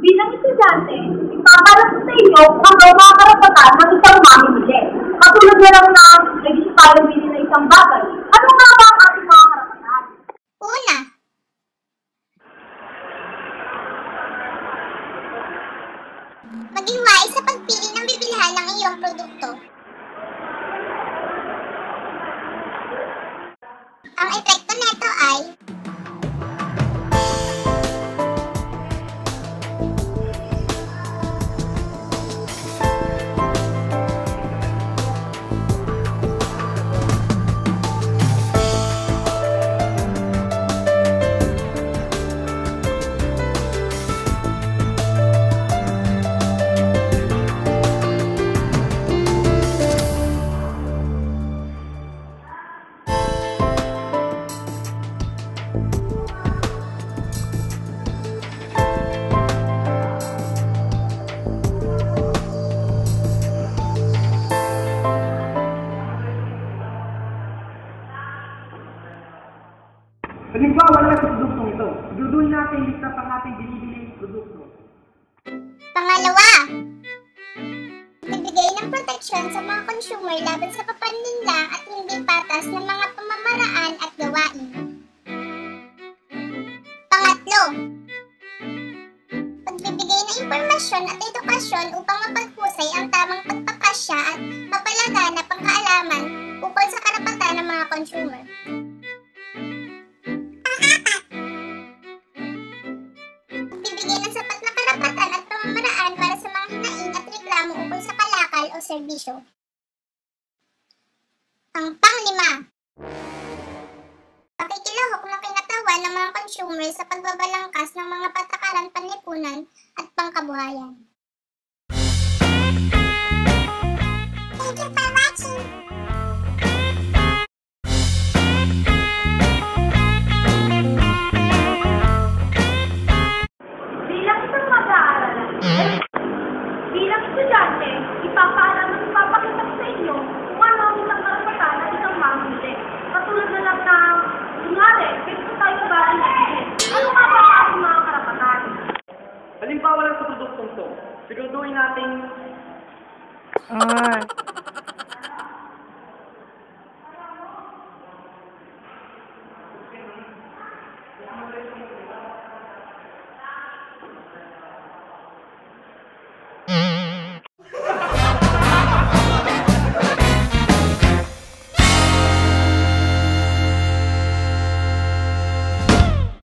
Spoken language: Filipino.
Bilang estudyante, ipapalat ko sa inyo kung ano ang mga karapatan ng isang mamimili. Katulad na lang ng register tayo bilhin na isang bagay. Ano nga ba ang ating mga karapatan? Una, maging wais sa pagpili ng bibilhan ng iyong produkto. Ang epekto nito ay Halimbawa lang sa produktong ito, duduin natin lista pang ating binibiling produkto. pangalawa, bibigay ng proteksyon sa mga consumer laban sa papaninla at hindi patas ng mga pamamaraan at gawain. Pangatlo, pagbibigay ng impormasyon at edukasyon upang mapaghusay ang tamang pagpapasya at mapalaganap ang kaalaman ukol sa karapatan ng mga consumer. Bibigyan ng sapat na karapatan at pamamaraan para sa mga hinaing at reklamo ukol sa kalakal o serbisyo. Ang panglima, pakikilahok ng kinatawan ng mga consumer sa pagbabalangkas ng mga patakaran panlipunan at pangkabuhayan. Thank you for watching! Bilang isang mag-aaral, bilang estudyante, ipapakita ko sa inyo kung ano ang isang karapatan ng isang mamimili. Katulad na lang ng, kunwari, gusto tayo sa bahay na bilhin. Ano nga ba ang ating mga karapatan? Halimbawa lang sa produktong ito, siguraduhin natin